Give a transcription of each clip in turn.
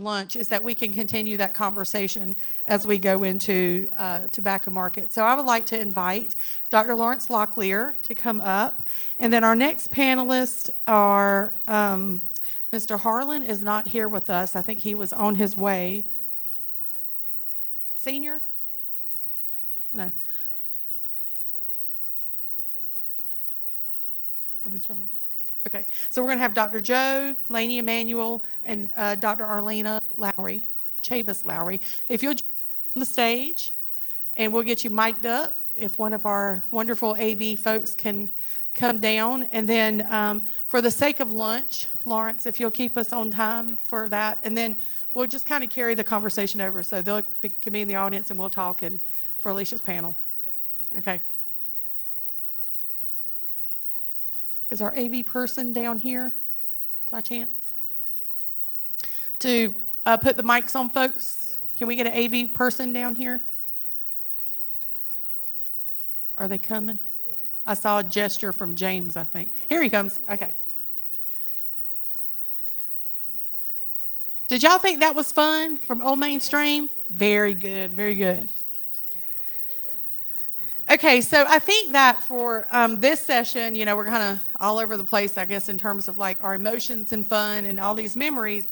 lunch is that we can continue that conversation as we go into tobacco market. So I would like to invite Dr. Lawrence Locklear to come up. And then our next panelists are Mr. Harlan is not here with us. I think he was on his way. Senior? No. For Mr. Harlan? Okay, so we're going to have Dr. Joe, Laney Emanuel, and Dr. Arlena Lowry, Chavis Lowry. If you'll join on the stage, and we'll get you mic'd up if one of our wonderful AV folks can come down. And then for the sake of lunch, Lawrence, if you'll keep us on time for that, and then we'll just kind of carry the conversation over. So they'll can be in the audience, and we'll talk for Alicia's panel. Okay. Is our AV person down here by chance? To put the mics on, folks? Can we get an AV person down here? Are they coming? I saw a gesture from James, I think. Here he comes. Okay. Did y'all think that was fun from Old Mainstream? Very good, very good. Okay, so I think that for this session, we're kind of all over the place, I guess, in terms of like our emotions and fun and all these memories.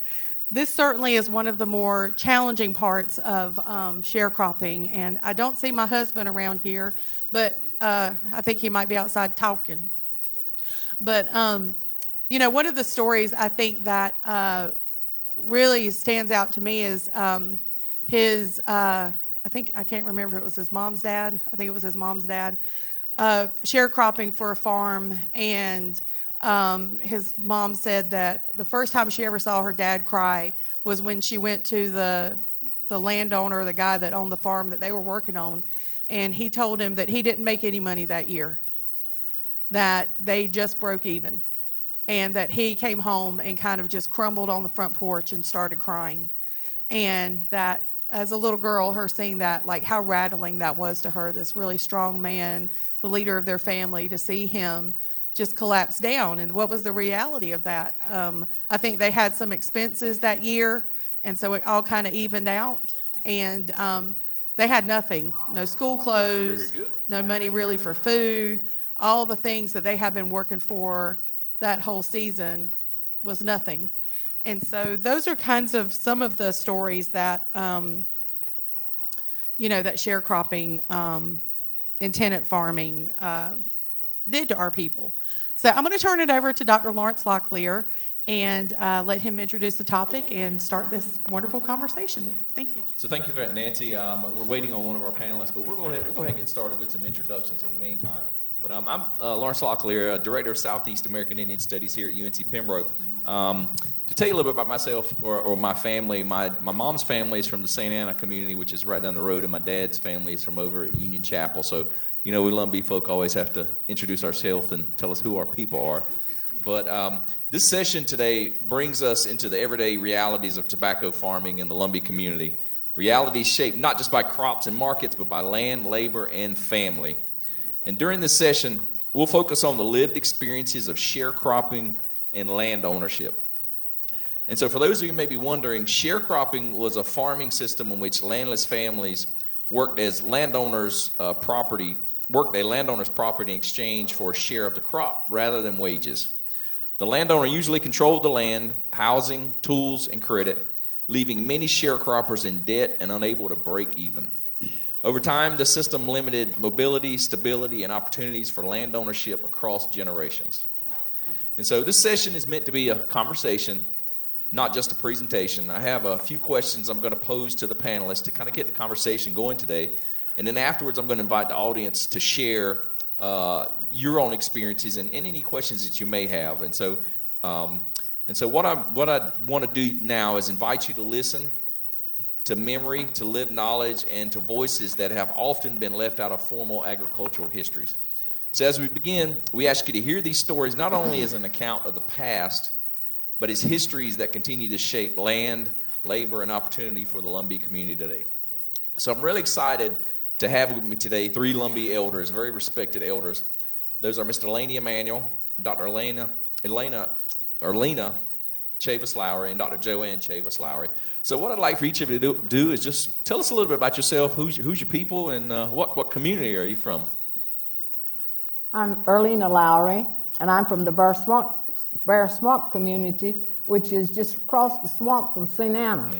This certainly is one of the more challenging parts of sharecropping. And I don't see my husband around here, but I think he might be outside talking. But, one of the stories I think that really stands out to me is his... I can't remember if it was his mom's dad. I think it was his mom's dad, sharecropping for a farm. And his mom said that the first time she ever saw her dad cry was when she went to the landowner, the guy that owned the farm that they were working on. And he told him that he didn't make any money that year, that they just broke even. And that he came home and kind of just crumbled on the front porch and started crying. And that as a little girl, her seeing that, like how rattling that was to her, this really strong man, the leader of their family, to see him just collapse down. And what was the reality of that? I think they had some expenses that year, and so it all kind of evened out. And they had nothing, no school clothes, no money really for food. All the things that they had been working for that whole season was nothing. And so those are kinds of some of the stories that, that sharecropping and tenant farming did to our people. So I'm going to turn it over to Dr. Lawrence Locklear and let him introduce the topic and start this wonderful conversation. Thank you. So thank you for that, Nancy. We're waiting on one of our panelists, but we'll go ahead and get started with some introductions in the meantime. But I'm Lawrence Locklear, Director of Southeast American Indian Studies here at UNC Pembroke. To tell you a little bit about myself or my family, my mom's family is from the St. Anna community, which is right down the road, and my dad's family is from over at Union Chapel. So, we Lumbee folk always have to introduce ourselves and tell us who our people are. But this session today brings us into the everyday realities of tobacco farming in the Lumbee community. Realities shaped not just by crops and markets, but by land, labor, and family. And during this session, we'll focus on the lived experiences of sharecropping and land ownership. And so for those of you who may be wondering, sharecropping was a farming system in which landless families worked a landowner's property in exchange for a share of the crop rather than wages. The landowner usually controlled the land, housing, tools, and credit, leaving many sharecroppers in debt and unable to break even. Over time, the system limited mobility, stability, and opportunities for land ownership across generations. And so this session is meant to be a conversation, not just a presentation. I have a few questions I'm going to pose to the panelists to kind of get the conversation going today. And then afterwards, I'm going to invite the audience to share your own experiences and any questions that you may have. And so what I want to do now is invite you to listen to memory, to lived knowledge, and to voices that have often been left out of formal agricultural histories. So as we begin, we ask you to hear these stories not only as an account of the past, but as histories that continue to shape land, labor, and opportunity for the Lumbee community today. So I'm really excited to have with me today 3 Lumbee elders, very respected elders. Those are Mr. Laney Emanuel, Dr. Arlena Chavis Lowry and Dr. Joanne Chavis Lowry. So what I'd like for each of you to do is just tell us a little bit about yourself, who's your people, and what community are you from? I'm Erlina Lowry, and I'm from the Bear Swamp community, which is just across the swamp from St. Anna,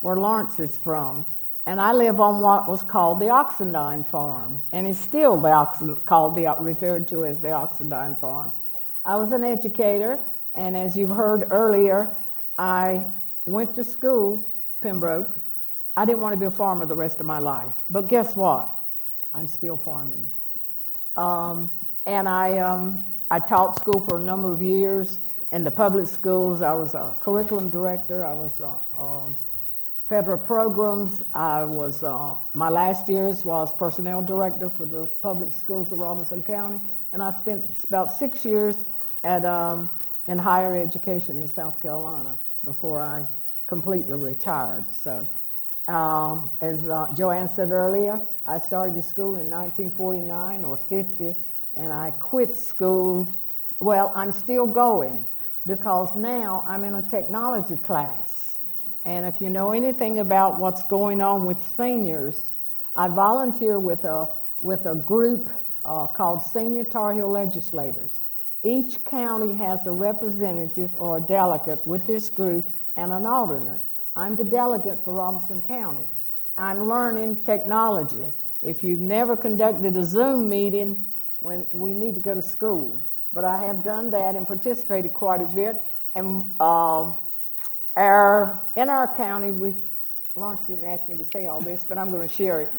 where Lawrence is from. And I live on what was called the Oxendine Farm, and it's still referred to as the Oxendine Farm. I was an educator, and as you've heard earlier, I went to school, Pembroke. I didn't want to be a farmer the rest of my life, but guess what? I'm still farming. And I taught school for a number of years in the public schools. I was a curriculum director. I was federal programs. I was, my last years was personnel director for the public schools of Robinson County. And I spent about 6 years in higher education in South Carolina before I completely retired. So as Joanne said earlier, I started school in 1949 or 50, and I quit school. Well, I'm still going because now I'm in a technology class. And if you know anything about what's going on with seniors, I volunteer with a group called Senior Tar Heel Legislators. Each county has a representative or a delegate with this group and an alternate. I'm the delegate for Robinson County. I'm learning technology. If you've never conducted a Zoom meeting, when we need to go to school. But I have done that and participated quite a bit. And in our county, Lawrence didn't ask me to say all this, but I'm going to share it.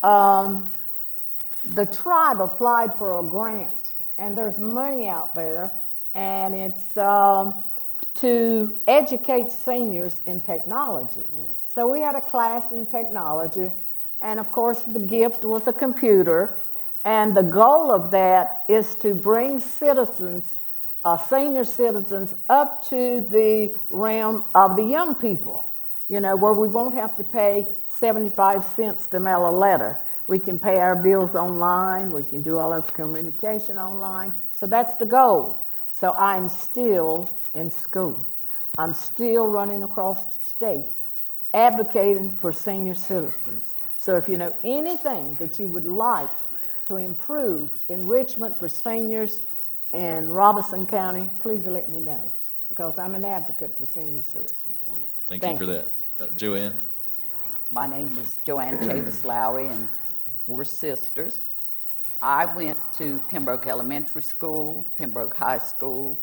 The tribe applied for a grant, and there's money out there, and it's to educate seniors in technology. So we had a class in technology, and of course the gift was a computer, and the goal of that is to bring citizens, senior citizens, up to the realm of the young people, where we won't have to pay 75 cents to mail a letter. We can pay our bills online, we can do all our communication online, so that's the goal. So I'm still in school. I'm still running across the state, advocating for senior citizens. So if you know anything that you would like to improve enrichment for seniors in Robinson County, please let me know, because I'm an advocate for senior citizens. Wonderful. Thank you for that. Dr. Joanne? My name is Joanne Chavis Lowry, and we're sisters. I went to Pembroke Elementary School, Pembroke High School,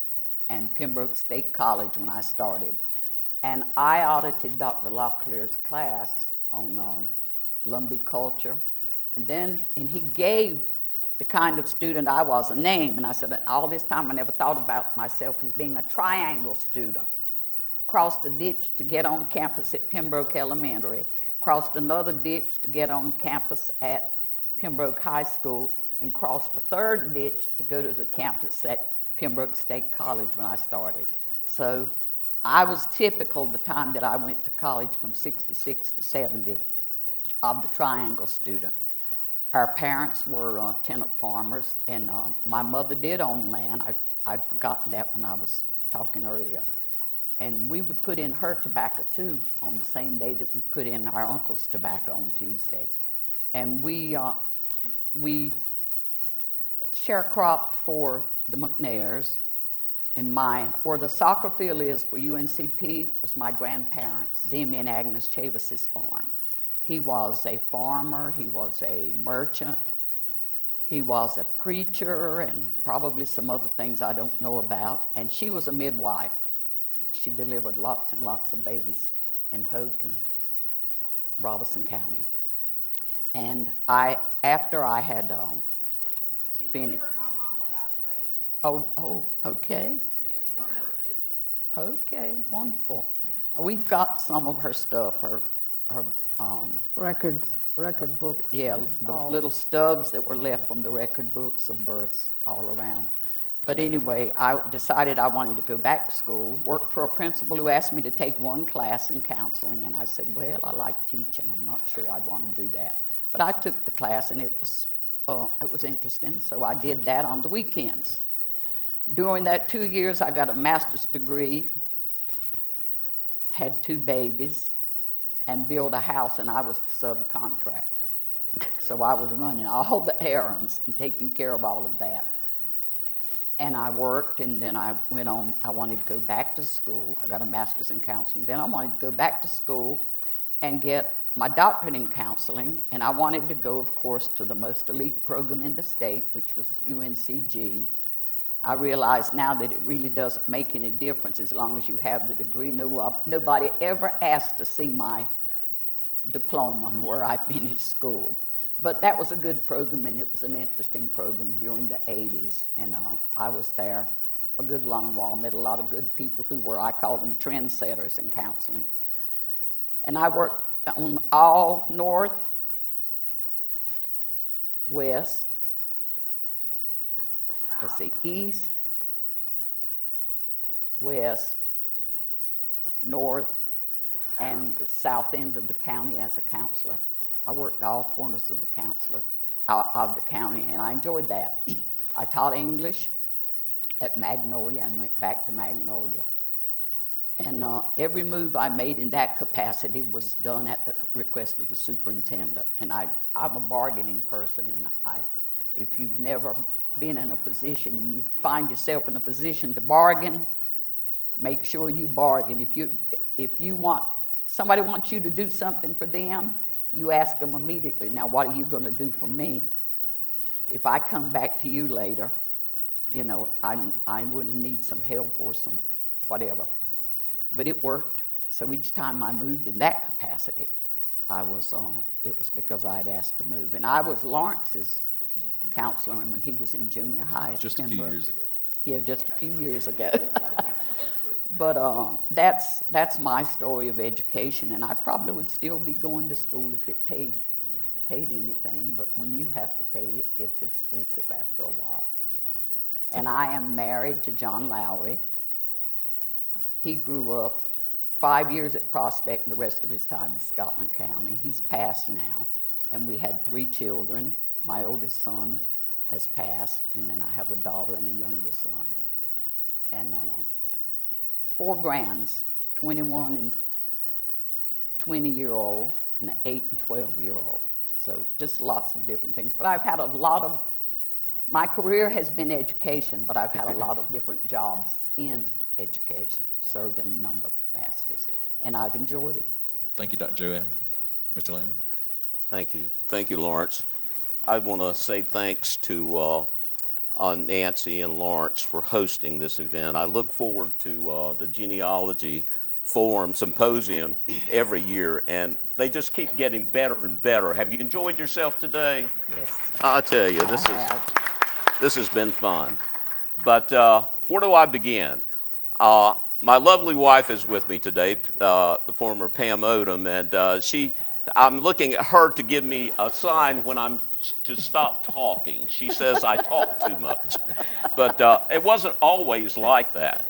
and Pembroke State College when I started. And I audited Dr. Locklear's class on Lumbee culture. And he gave the kind of student I was a name. And I said, all this time I never thought about myself as being a triangle student. Crossed the ditch to get on campus at Pembroke Elementary, crossed another ditch to get on campus at Pembroke High School, and crossed the third ditch to go to the campus at Pembroke State College when I started. So I was typical the time that I went to college from 66 to 70 of the triangle student. Our parents were tenant farmers, and my mother did own land. I'd forgotten that when I was talking earlier. And we would put in her tobacco too on the same day that we put in our uncle's tobacco on Tuesday. And we sharecropped for the McNairs, and where the soccer field is for UNCP was my grandparents, Zim and Agnes Chavis's farm. He was a farmer, he was a merchant, he was a preacher, and probably some other things I don't know about. And she was a midwife. She delivered lots and lots of babies in Hoke and Robinson County. And after I had finished. My mama, by the way. Oh, okay. Sure did. She got her certificate. Okay, wonderful. We've got some of her stuff, her Record books. yeah, the little stubs that were left from the record books of births all around. But anyway, I decided I wanted to go back to school, worked for a principal who asked me to take one class in counseling, and I said, well, I like teaching. I'm not sure I'd want to do that. But I took the class, and it was interesting, so I did that on the weekends. During that 2 years, I got a master's degree had 2 babies, and built a house, and I was the subcontractor. So I was running all the errands and taking care of all of that. And I worked, and then I went on. I wanted to go back to school. I got a master's in counseling. Then I wanted to go back to school and get my doctorate in counseling. And I wanted to go, of course, to the most elite program in the state, which was UNCG. I realize now that it really doesn't make any difference as long as you have the degree. Nobody ever asked to see my diploma where I finished school. But that was a good program, and it was an interesting program during the 80s. And I was there a good long while, met a lot of good people who were, I call them trendsetters in counseling. And I worked on all north, west, east, west, north, and the south end of the county as a counselor. I worked all corners of the county, and I enjoyed that. I taught English at Magnolia and went back to Magnolia. And every move I made in that capacity was done at the request of the superintendent. And I'm a bargaining person, and if you've never been in a position and you find yourself in a position to bargain, make sure you bargain. If somebody wants you to do something for them, you ask them immediately, now what are you going to do for me? If I come back to you later, I wouldn't need some help or some whatever. But it worked. So each time I moved in that capacity, it was because I had asked to move. And I was Lawrence's counselor when he was in junior high at Just a few years ago. Yeah, just a few years ago. But that's my story of education, and I probably would still be going to school if it paid anything. But when you have to pay, it gets expensive after a while. And I am married to John Lowry. He grew up 5 years at Prospect and the rest of his time in Scotland County. He's passed now, and we had 3 children. My oldest son has passed, and then I have a daughter and a younger son. And 4 grands, 21 and 20-year-old, and an 8 and 12-year-old. So just lots of different things. But I've had my career has been education, but I've had a lot of different jobs in education, served in a number of capacities, and I've enjoyed it. Thank you, Dr. Joanne. Mr. Landon. Thank you. Thank you, Lawrence. I want to say thanks to Nancy and Lawrence for hosting this event. I look forward to the Genealogy Forum Symposium every year, and they just keep getting better and better. Have you enjoyed yourself today? Yes. I'll tell you, this has been fun. But where do I begin? My lovely wife is with me today, the former Pam Odom, and I'm looking at her to give me a sign when I'm to stop talking. She says I talk too much. But it wasn't always like that.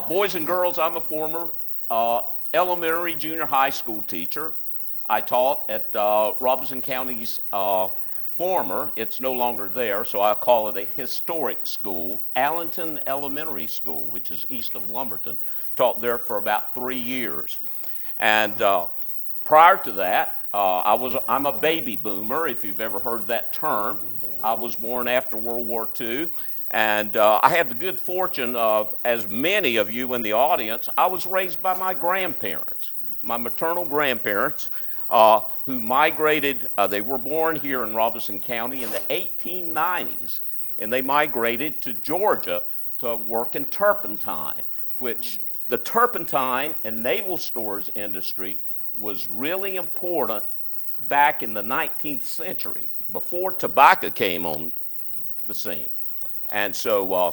Boys and girls, I'm a former elementary, junior high school teacher. I taught at Robeson County's it's no longer there, so I call it a historic school, Allenton Elementary School, which is east of Lumberton. Taught there for about 3 years. And prior to that, I'm a baby boomer, if you've ever heard that term. I was born after World War II, and I had the good fortune of, as many of you in the audience, I was raised by my grandparents, my maternal grandparents, who migrated. They were born here in Robeson County in the 1890s, and they migrated to Georgia to work in turpentine, which the turpentine and naval stores industry was really important back in the 19th century, before tobacco came on the scene. And so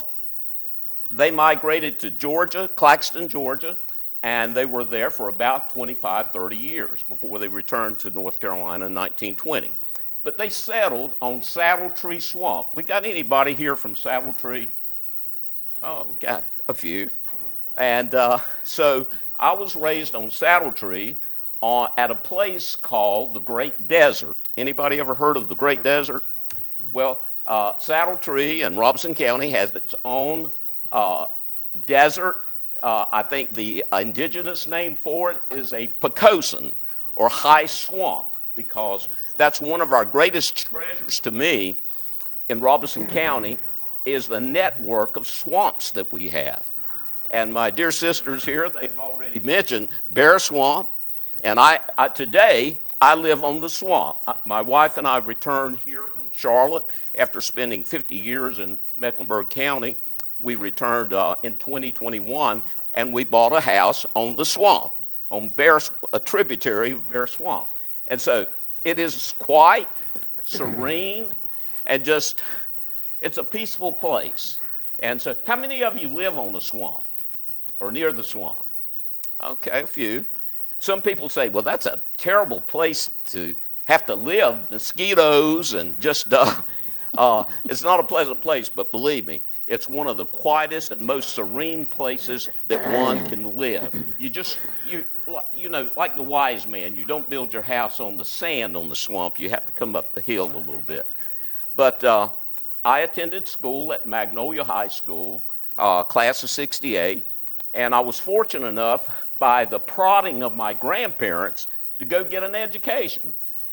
they migrated to Georgia, Claxton, Georgia, and they were there for about 25, 30 years before they returned to North Carolina in 1920. But they settled on Saddle Tree Swamp. We got anybody here from Saddle Tree? Oh, we got a few. And so I was raised on Saddle Tree at a place called the Great Desert. Anybody ever heard of the Great Desert? Well, Saddle Tree in Robeson County has its own desert. I think the indigenous name for it is a Pocosin, or high swamp, because that's one of our greatest treasures to me in Robeson County, is the network of swamps that we have. And my dear sisters here, they've already mentioned Bear Swamp, and today I live on the swamp. My wife and I returned here from Charlotte after spending 50 years in Mecklenburg County. We returned in 2021, and we bought a house on the swamp, on a tributary of Bear Swamp. And so it is quite serene and just, it's a peaceful place. And so how many of you live on the swamp or near the swamp? Okay, a few. Some people say, well, that's a terrible place to have to live, mosquitoes and just, it's not a pleasant place, but believe me, it's one of the quietest and most serene places that one can live. You know, like the wise man, you don't build your house on the sand on the swamp. You have to come up the hill a little bit. But I attended school at Magnolia High School, class of 68, and I was fortunate enough, by the prodding of my grandparents, to go get an education,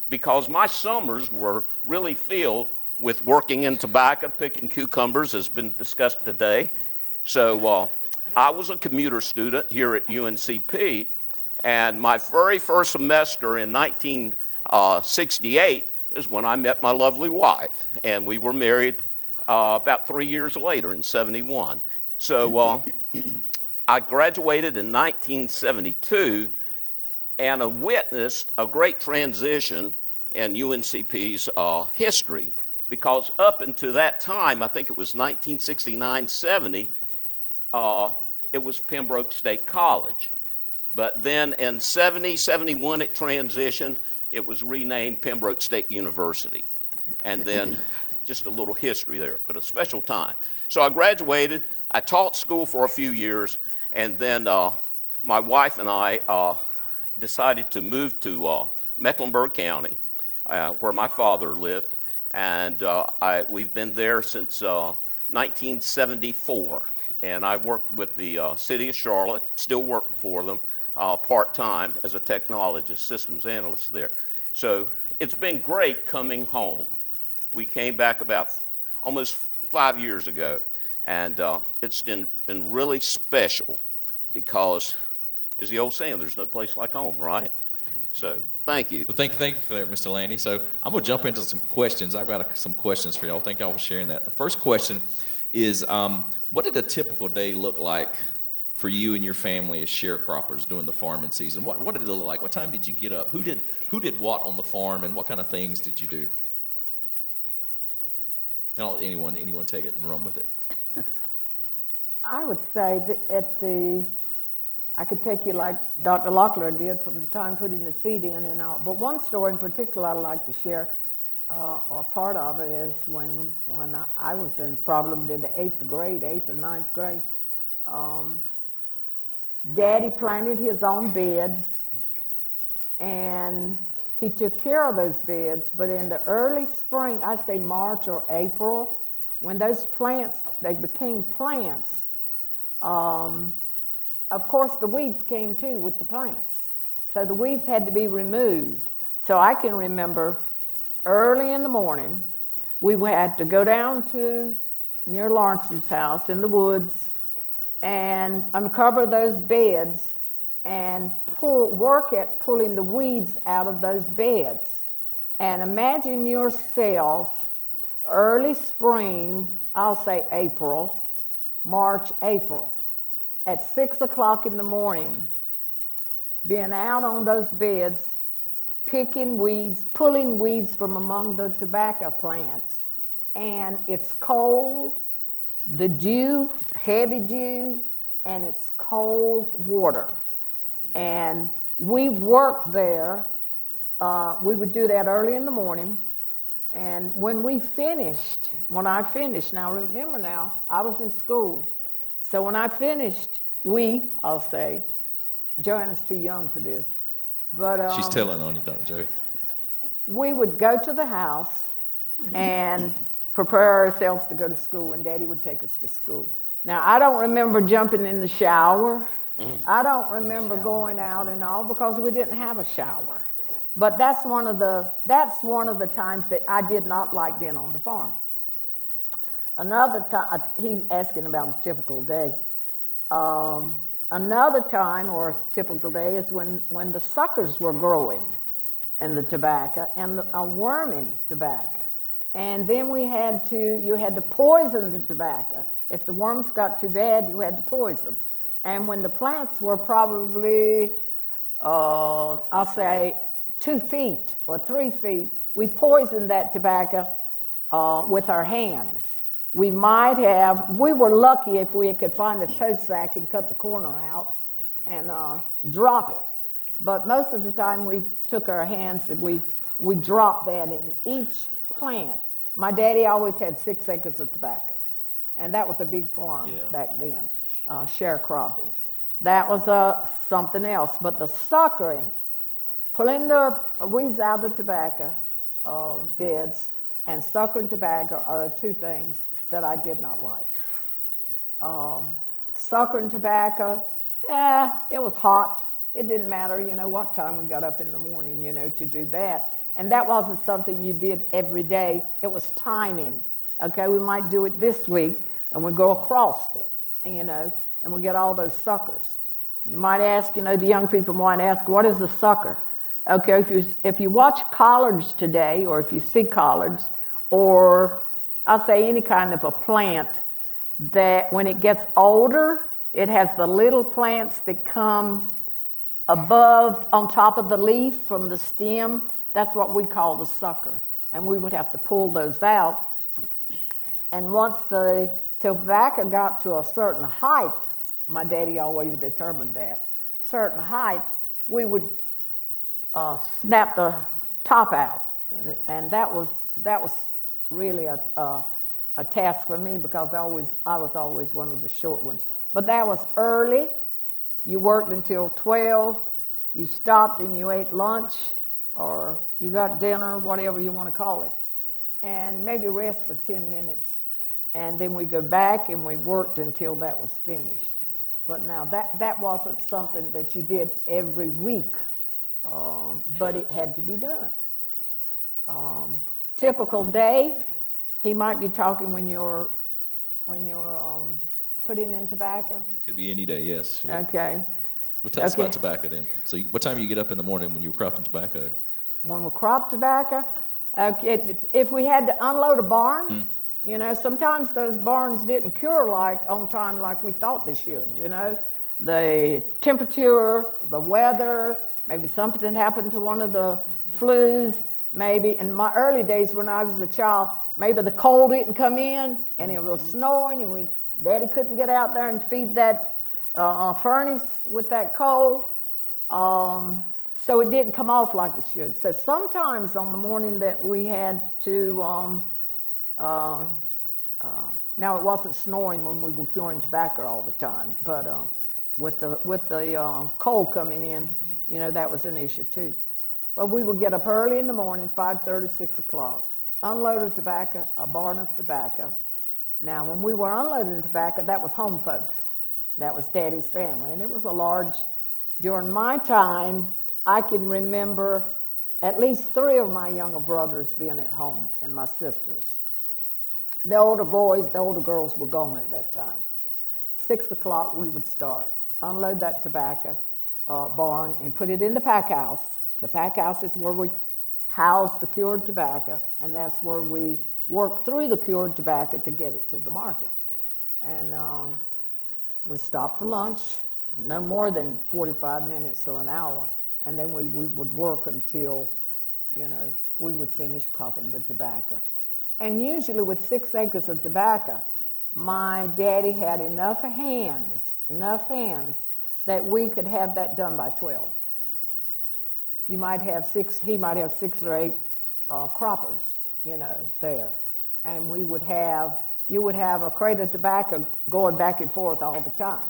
because my summers were really filled with working in tobacco, picking cucumbers, has been discussed today. So I was a commuter student here at UNCP, and my very first semester in 1968 is when I met my lovely wife, and we were married about 3 years later in 71. So I graduated in 1972 and witnessed a great transition in UNCP's history, because up until that time, I think it was 1969-70, it was Pembroke State College. But then in 71, it transitioned. It was renamed Pembroke State University. And then just a little history there, but a special time. So I graduated. I taught school for a few years, and then my wife and I decided to move to Mecklenburg County, where my father lived. And we've been there since 1974. And I worked with the city of Charlotte, still work for them part-time as a technologist, systems analyst there. So it's been great coming home. We came back about almost 5 years ago, and it's been really special because, as the old saying, there's no place like home, right? So thank you. Well, thank you for that, Mr. Landy. So I'm going to jump into some questions. I've got some questions for y'all. Thank y'all for sharing that. The first question is, what did a typical day look like for you and your family as sharecroppers during the farming season? What did it look like? What time did you get up? Who did what on the farm, and what kind of things did you do? And I'll let anyone take it and run with it. I would say that I could take you like Dr. Locklear did from the time putting the seed in and out. But one story in particular I'd like to share, or part of it, is when I was in probably the 8th or 9th grade. Daddy planted his own beds, and he took care of those beds. But in the early spring, I say March or April, when those plants, they became plants, of course, the weeds came too with the plants. So the weeds had to be removed. So I can remember early in the morning, we had to go down to near Lawrence's house in the woods and uncover those beds and work at pulling the weeds out of those beds. And imagine yourself early spring, I'll say March, April, at 6 o'clock in the morning, being out on those beds, picking weeds, pulling weeds from among the tobacco plants. And it's cold, the dew, heavy dew, and it's cold water. And we worked there. We would do that early in the morning. And when I finished, now remember now, I was in school. So when I finished, I'll say, Joanna's too young for this, but She's telling on you, don't you, Joey? We would go to the house and prepare ourselves to go to school, and Daddy would take us to school. Now, I don't remember jumping in the shower. I don't remember going out and all because we didn't have a shower. But that's one of the times that I did not like being on the farm. Another time, he's asking about a typical day. Another time or a typical day is when the suckers were growing in the tobacco and the worming tobacco. And then you had to poison the tobacco. If the worms got too bad, you had to poison. And when the plants were probably, I'll say 2 feet or 3 feet, we poisoned that tobacco with our hands. We were lucky if we could find a toast sack and cut the corner out and drop it. But most of the time we took our hands and we dropped that in each plant. My daddy always had 6 acres of tobacco. And that was a big farm back then, share cropping. That was something else. But the suckering, pulling the weeds out of the tobacco beds and suckering tobacco are the 2 things that I did not like. Suckering tobacco, it was hot. It didn't matter, what time we got up in the morning, to do that. And that wasn't something you did every day. It was timing. Okay, we might do it this week, and we go across it, and we get all those suckers. You might ask, the young people might ask, what is a sucker? Okay, if you watch collards today, or if you see collards, or I'll say any kind of a plant, that when it gets older, it has the little plants that come above, on top of the leaf from the stem. That's what we call the sucker. And we would have to pull those out. And once the tobacco got to a certain height, my daddy always determined that, certain height, we would snap the top out. And that was really a task for me because I was always one of the short ones. But that was early. You worked until 12. You stopped and you ate lunch, or you got dinner, whatever you want to call it, and maybe rest for 10 minutes. And then we go back and we worked until that was finished. But now that wasn't something that you did every week, but it had to be done. Typical day, he might be talking when you're putting in tobacco. Could be any day, yes. Yeah. Okay. Well, tell us about tobacco then. So what time do you get up in the morning when you were cropping tobacco? When we crop tobacco, if we had to unload a barn, sometimes those barns didn't cure on time like we thought they should, The temperature, the weather, maybe something happened to one of the flues, maybe. In my early days when I was a child, maybe the cold didn't come in and it was snowing and Daddy couldn't get out there and feed that furnace with that coal. So it didn't come off like it should. So sometimes on the morning that we had to, now it wasn't snowing when we were curing tobacco all the time, but with the coal coming in, that was an issue too. But we would get up early in the morning, 5:30, 6 o'clock, unload a barn of tobacco. Now, when we were unloading tobacco, that was home folks. That was Daddy's family, and it was a large. During my time, I can remember at least 3 of my younger brothers being at home, and my sisters. The older boys, the older girls were gone at that time. 6 o'clock, we would start. Unload that tobacco barn and put it in the pack house. The pack house is where we house the cured tobacco, and that's where we work through the cured tobacco to get it to the market. And we stop for lunch, no more than 45 minutes or an hour, and then we would work until, we would finish cropping the tobacco. And usually with 6 acres of tobacco, my daddy had enough hands that we could have that done by 12. He might have 6 or 8 croppers, there. And you would have a crate of tobacco going back and forth all the time,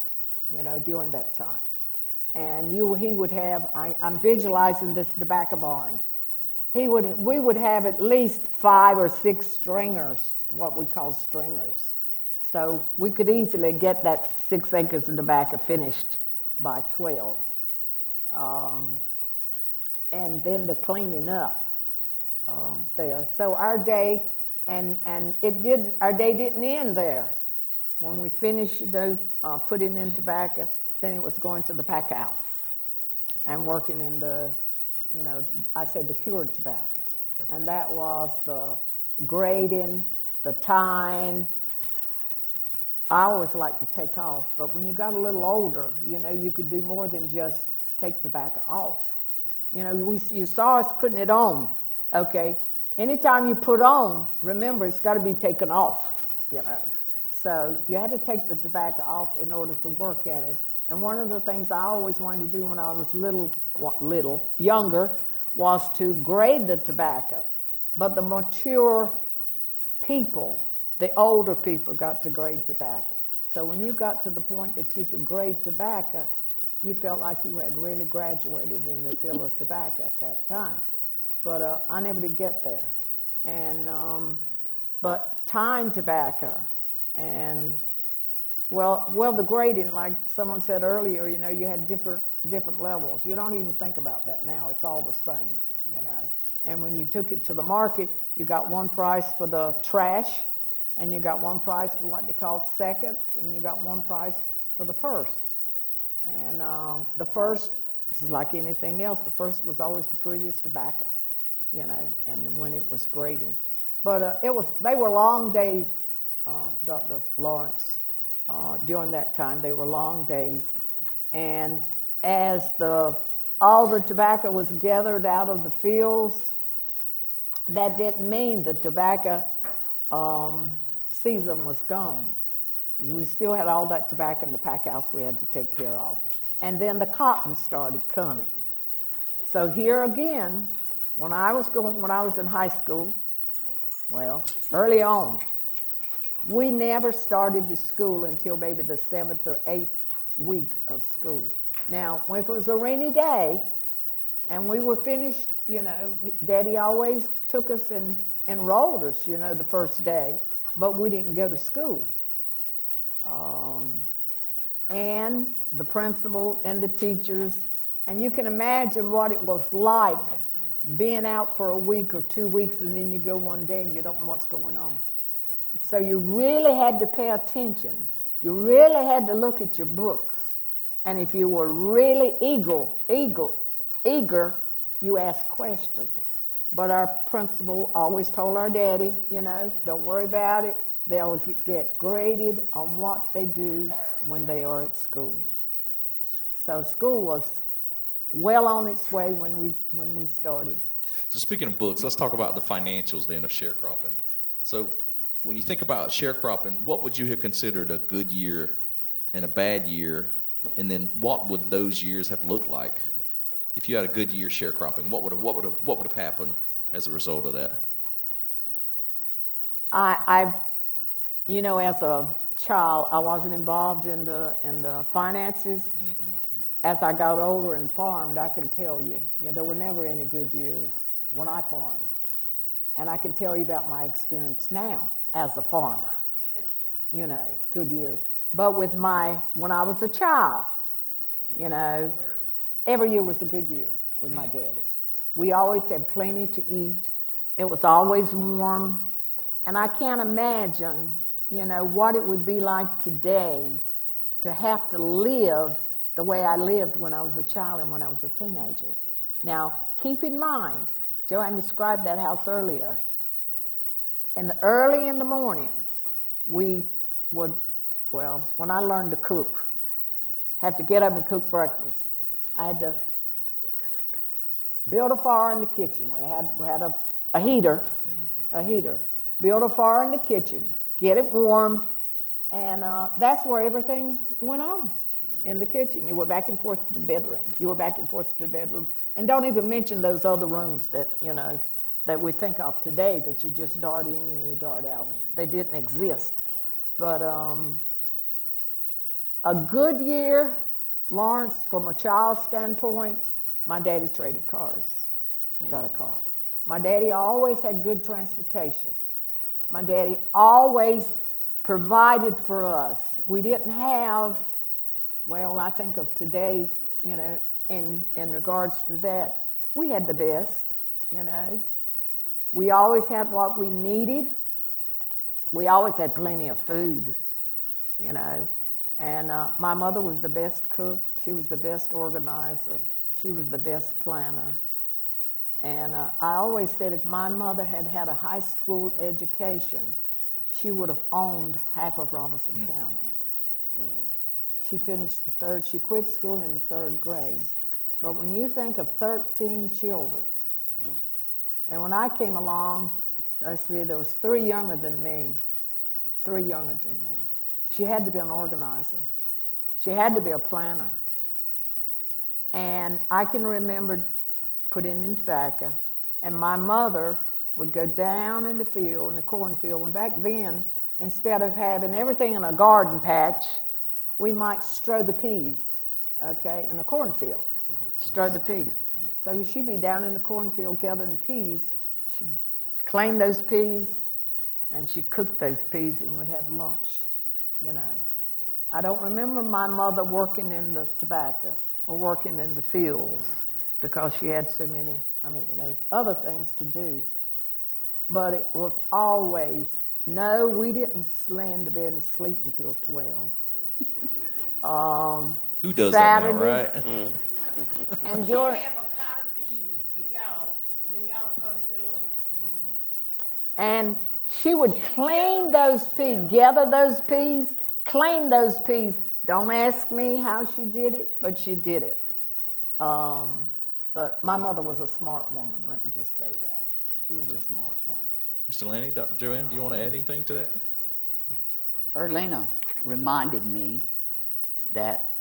during that time. And he would have, I'm visualizing this tobacco barn. We would have at least 5 or 6 stringers, what we call stringers, So we could easily get that 6 acres of tobacco finished by 12. And then the cleaning up there. So our day, and our day didn't end there. When we finished, putting in tobacco, then it was going to the pack house and working in the, I say the cured tobacco. Okay. And that was the grading, the tying. I always like to take off, but when you got a little older, you could do more than just take tobacco off. You saw us putting it on, okay? Anytime you put on, remember, it's got to be taken off, So you had to take the tobacco off in order to work at it. And one of the things I always wanted to do when I was younger, was to grade the tobacco. But the mature people, the older people, got to grade tobacco. So when you got to the point that you could grade tobacco, you felt like you had really graduated in the field of tobacco at that time. But I never did get there. And but tying tobacco and well, the grading, like someone said earlier, you had different levels. You don't even think about that now. It's all the same, And when you took it to the market, you got one price for the trash, and you got one price for what they called seconds, and you got one price for the first. And the first, this is like anything else, the first was always the prettiest tobacco, and when it was grading. But they were long days, Dr. Lawrence. During that time, they were long days. And as all the tobacco was gathered out of the fields, that didn't mean the tobacco season was gone. We still had all that tobacco in the pack house we had to take care of. And then the cotton started coming. So here again, when I was in high school, early on, we never started to school until maybe the 7th or 8th week of school. Now, if it was a rainy day and we were finished, Daddy always took us and enrolled us, the first day, but we didn't go to school. And the principal and the teachers, and you can imagine what it was like being out for a week or 2 weeks, and then you go one day and you don't know what's going on. So you really had to pay attention. You really had to look at your books. And if you were really eager, you asked questions. But our principal always told our daddy, don't worry about it. They'll get graded on what they do when they are at school. So school was well on its way when we started. So speaking of books, let's talk about the financials then of sharecropping. So when you think about sharecropping, what would you have considered a good year and a bad year? And then what would those years have looked like? If you had a good year sharecropping, what would have happened as a result of that? As a child, I wasn't involved in the finances. Mm-hmm. As I got older and farmed, I can tell you, there were never any good years when I farmed. And I can tell you about my experience now as a farmer, good years. But when I was a child, every year was a good year with my daddy. We always had plenty to eat. It was always warm. And I can't imagine, what it would be like today to have to live the way I lived when I was a child and when I was a teenager. Now, keep in mind, Joanne described that house earlier. Early in the mornings, we would, when I learned to cook, have to get up and cook breakfast. I had to build a fire in the kitchen. We had a heater, build a fire in the kitchen, get it warm, and that's where everything went on, in the kitchen. You were back and forth to the bedroom. And don't even mention those other rooms that, that we think of today that you just dart in and you dart out. They didn't exist. But a good year, Lawrence, from a child's standpoint, my daddy traded cars, got a car. My daddy always had good transportation. My daddy always provided for us. We didn't have, well, I think of today, in regards to that, we had the best, We always had what we needed. We always had plenty of food, And my mother was the best cook. She was the best organizer. She was the best planner. And I always said if my mother had had a high school education, she would have owned half of Robeson County. She finished she quit school in the 3rd grade. But when you think of 13 children, and when I came along, let's see, there was 3 younger than me. She had to be an organizer. She had to be a planner. And I can remember putting in tobacco, and my mother would go down in the field, in the cornfield, and back then, instead of having everything in a garden patch, we might strow the peas, in a cornfield. Strow the peas. So she'd be down in the cornfield gathering peas. She'd claim those peas, and she'd cook those peas, and we'd have lunch, I don't remember my mother working in the tobacco or working in the fields because she had so many, other things to do. But it was always, no, we didn't lay in the bed and sleep until 12. Who does Saturdays, that now, right? And We during, have a pot of peas for y'all when y'all come to lunch. and she would clean those peas, gather those peas, clean those peas. Don't ask me how she did it, but she did it. But my mother was a smart woman, let me just say that. She was a smart woman. Mr. Lanny, Dr. Joanne, do you want to add anything to that? Erlena reminded me that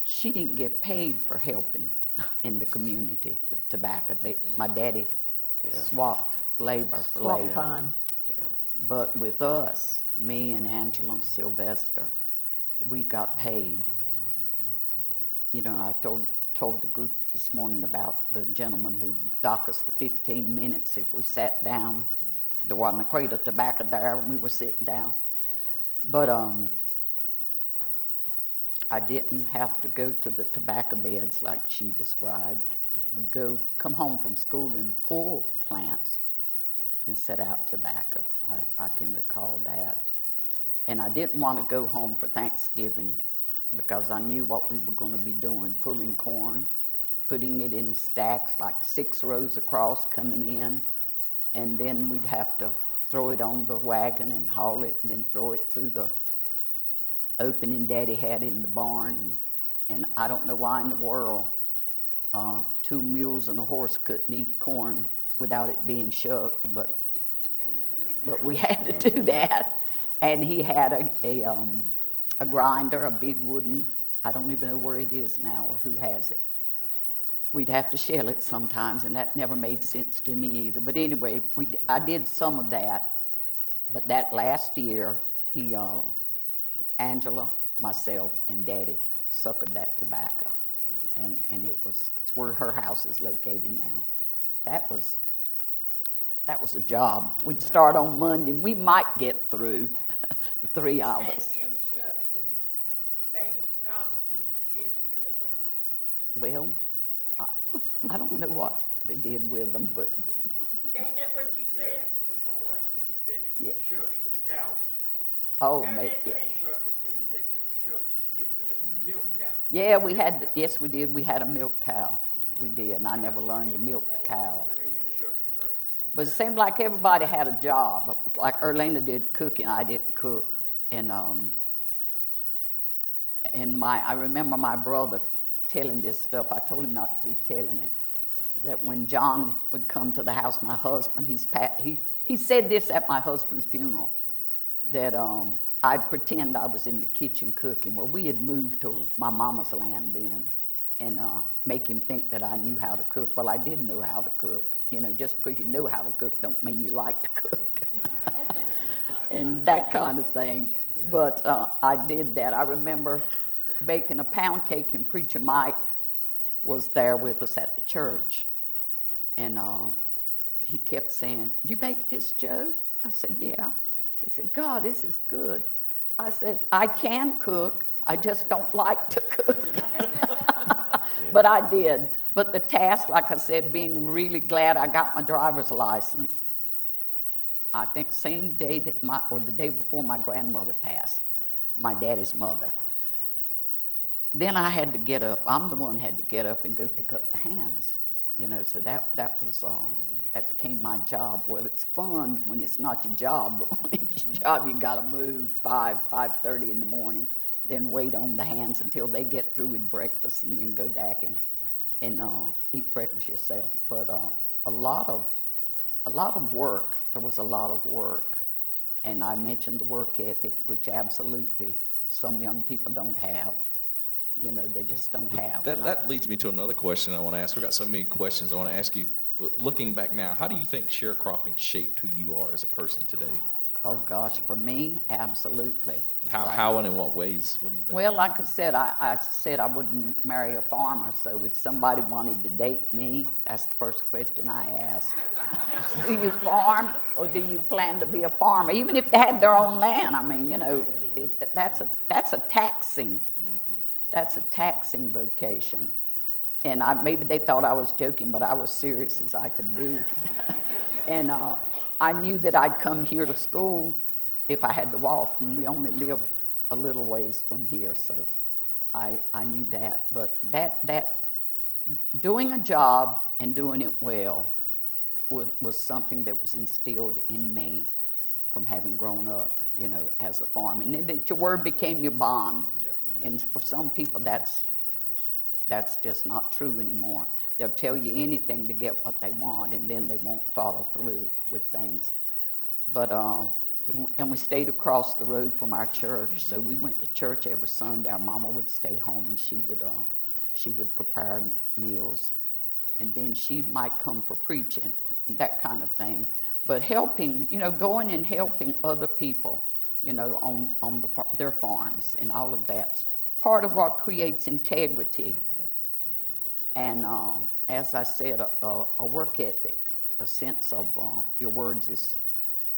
she didn't get paid for helping in the community with tobacco. My daddy swapped labor for Swap labor. time. But with us, me and Angela and Sylvester, we got paid. I told the group this morning about the gentleman who docked us the 15 minutes if we sat down. There wasn't a crate of tobacco there when we were sitting down. But I didn't have to go to the tobacco beds like she described. We'd come home from school and pull plants and set out tobacco. I can recall that. And I didn't want to go home for Thanksgiving because I knew what we were going to be doing, pulling corn, putting it in stacks, like 6 rows across, coming in, and then we'd have to throw it on the wagon and haul it, and then throw it through the opening Daddy had in the barn. And I don't know why in the world 2 mules and a horse couldn't eat corn without it being shucked, but we had to do that. And he had a grinder, a big wooden, I don't even know where it is now or who has it. We'd have to shell it sometimes, and that never made sense to me either. But anyway, I did some of that. But that last year, Angela, myself, and Daddy suckered that tobacco. And it's where her house is located now. That was a job. We'd start on Monday, and we might get through the 3 hours. Save them shucks and things, cops for your sister to burn. Well, I don't know what they did with them, but Ain't that what you said before? They fed Yeah. the shucks to the cows. oh, No, maybe, they yeah. said- Shuck it, then take the shucks and give to the milk cow. Yeah, yes, we did. We had a milk cow. We did, and I never learned to milk the cow. Bring them shucks to her. But it seemed like everybody had a job. Like Erlena did cooking, I didn't cook. And I remember my brother telling this stuff. I told him not to be telling it. That when John would come to the house, my husband, he said this at my husband's funeral, that I'd pretend I was in the kitchen cooking. Well, we had moved to my mama's land then, and make him think that I knew how to cook. Well, I did know how to cook. Just because you know how to cook don't mean you like to cook. And that kind of thing. But I did that. I remember baking a pound cake, and Preacher Mike was there with us at the church. And he kept saying, "You baked this, Joe?" I said, "Yeah." He said, God, this is good. I said, I can cook. I just don't like to cook. But I did. But the task, like I said, being really glad I got my driver's license. I think same day that the day before my grandmother passed, my daddy's mother. Then I had to get up. I'm the one who had to get up and go pick up the hands. So that was that became my job. Well, it's fun when it's not your job, but when it's your job, you got to move 5:30 in the morning, then wait on the hands until they get through with breakfast, and then go back and eat breakfast yourself. But a lot of work. There was a lot of work, and I mentioned the work ethic, which absolutely some young people don't have. They just don't have. That leads me to another question I want to ask. We've got so many questions I want to ask you. Looking back now, how do you think sharecropping shaped who you are as a person today? Oh, gosh, for me, absolutely. How and in what ways? What do you think? Well, like I said, I said I wouldn't marry a farmer, so if somebody wanted to date me, that's the first question I asked. Do you farm, or do you plan to be a farmer? Even if they had their own land, I mean, that's a taxing. That's a taxing vocation. And maybe they thought I was joking, but I was serious as I could be. And I knew that I'd come here to school if I had to walk, and we only lived a little ways from here, so I knew that. But that doing a job and doing it well was something that was instilled in me from having grown up, as a farmer. And then that your word became your bond. Yeah. And for some people, that's just not true anymore. They'll tell you anything to get what they want, and then they won't follow through with things. But and we stayed across the road from our church, so we went to church every Sunday. Our mama would stay home, and she would prepare meals, and then she might come for preaching and that kind of thing. But helping, going and helping other people, on their farms and all of that's part of what creates integrity. And as I said, a work ethic, a sense of your words is,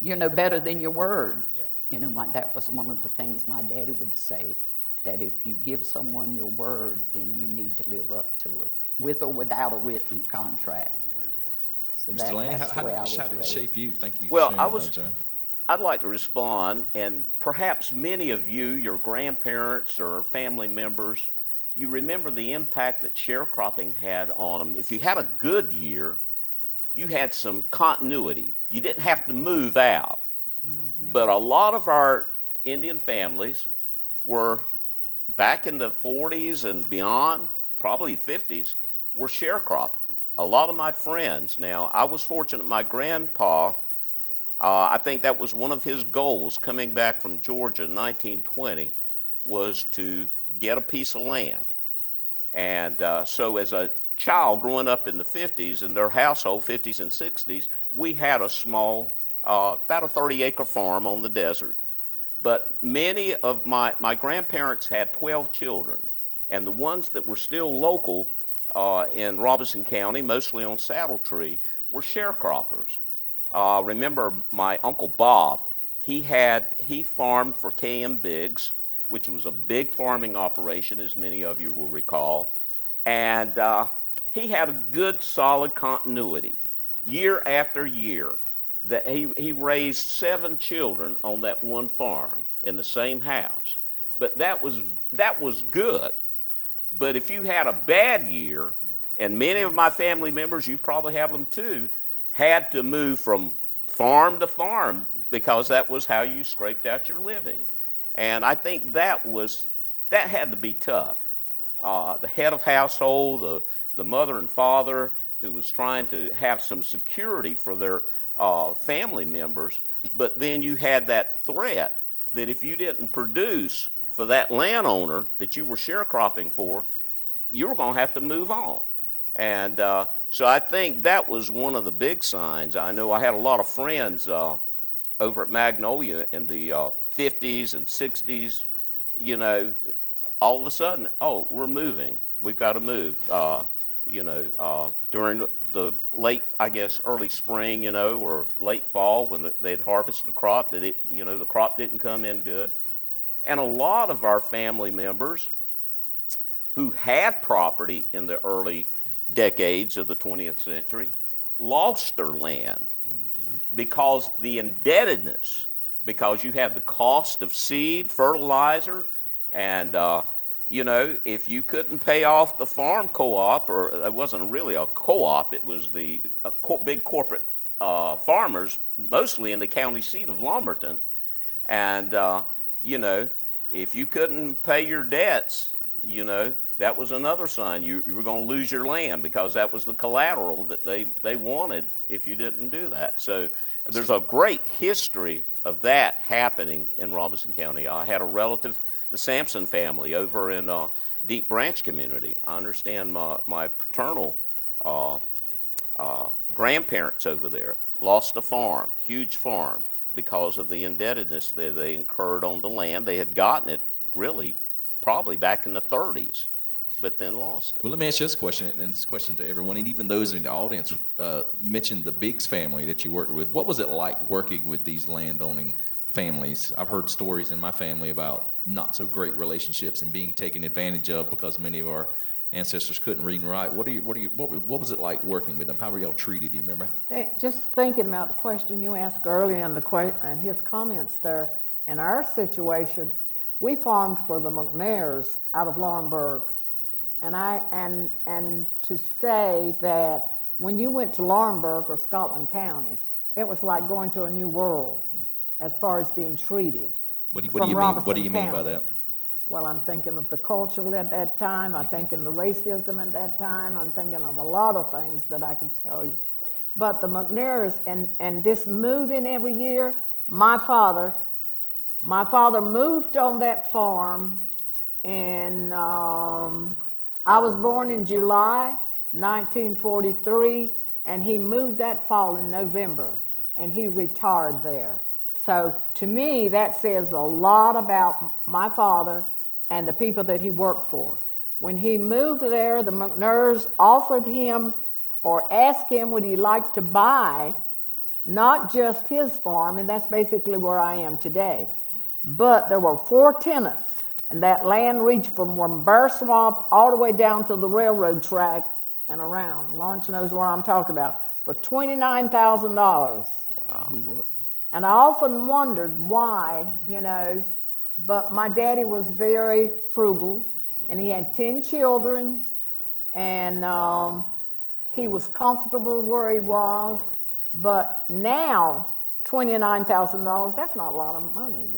better than your word. Yeah. That was one of the things my daddy would say, that if you give someone your word, then you need to live up to it, with or without a written contract. So Mr. Delaney, that's how the way I was did it raised. shape you? Thank you. Well, for sharing that, John. I'd like to respond, and perhaps many of you, your grandparents or family members, you remember the impact that sharecropping had on them. If you had a good year, you had some continuity. You didn't have to move out. But a lot of our Indian families were, back in the 40s and beyond, probably 50s, were sharecropping. A lot of my friends. Now, I was fortunate, my grandpa, I think that was one of his goals coming back from Georgia in 1920, was to get a piece of land. And so as a child growing up in the 50s, in their household, 50s and 60s, we had a small, about a 30-acre farm on the desert. But many of my grandparents had 12 children, and the ones that were still local in Robeson County, mostly on Saddle Tree, were sharecroppers. Remember my Uncle Bob, he farmed for K.M. Biggs, which was a big farming operation, as many of you will recall. And he had a good, solid continuity, year after year. That he raised 7 children on that one farm in the same house. But that was good. But if you had a bad year, and many of my family members, you probably have them too, had to move from farm to farm because that was how you scraped out your living. And I think that had to be tough. The head of household, the mother and father who was trying to have some security for their family members, but then you had that threat that if you didn't produce for that landowner that you were sharecropping for, you were going to have to move on. And so I think that was one of the big signs. I know I had a lot of friends over at Magnolia in the 50s and 60s, all of a sudden, oh, we're moving. We've got to move. during the late, I guess, early spring, or late fall when they'd harvested the crop, the crop didn't come in good. And a lot of our family members who had property in the early decades of the 20th century lost their land because the indebtedness, because you have the cost of seed, fertilizer, and if you couldn't pay off the farm co-op, or it wasn't really a co-op, it was the big corporate farmers, mostly in the county seat of Lumberton, and if you couldn't pay your debts, that was another sign you were going to lose your land, because that was the collateral that they wanted if you didn't do that. So there's a great history of that happening in Robinson County. I had a relative, the Sampson family, over in Deep Branch community. I understand my paternal grandparents over there lost a farm, huge farm, because of the indebtedness that they incurred on the land. They had gotten it really probably back in the 30s, but then lost it. Well, let me ask you this question, and this question to everyone, and even those in the audience. You mentioned the Biggs family that you worked with. What was it like working with these landowning families? I've heard stories in my family about not so great relationships and being taken advantage of because many of our ancestors couldn't read and write. What was it like working with them? How were y'all treated? Do you remember? Just thinking about the question you asked earlier and his comments there, in our situation, we farmed for the McNairs out of Laurinburg. And to say that when you went to Laurinburg or Scotland County, it was like going to a new world as far as being treated. What do you mean by that? Well, I'm thinking of the culture at that time. I'm thinking the racism at that time. I'm thinking of a lot of things that I could tell you. But the McNairs and this moving every year, my father moved on that farm, and I was born in July 1943, and he moved that fall in November, and he retired there. So to me, that says a lot about my father and the people that he worked for. When he moved there, the McNairs offered him or asked him would he like to buy not just his farm, and that's basically where I am today, but there were 4 tenants, and that land reached from Bear Swamp all the way down to the railroad track and around. Lawrence knows what I'm talking about, for $29,000. Wow. He would. And I often wondered why, but my daddy was very frugal, and he had 10 children, and he was comfortable where he was. But now, $29,000, that's not a lot of money,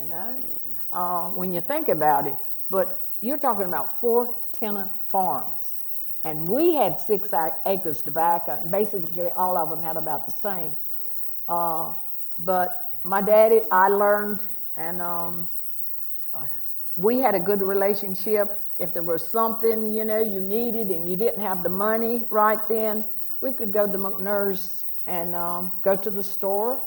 when you think about it. But you're talking about 4 tenant farms. And we had 6 acres to back, and basically all of them had about the same. But my daddy, I learned, and we had a good relationship. If there was something, you needed and you didn't have the money right then, we could go to the McNairs and go to the store.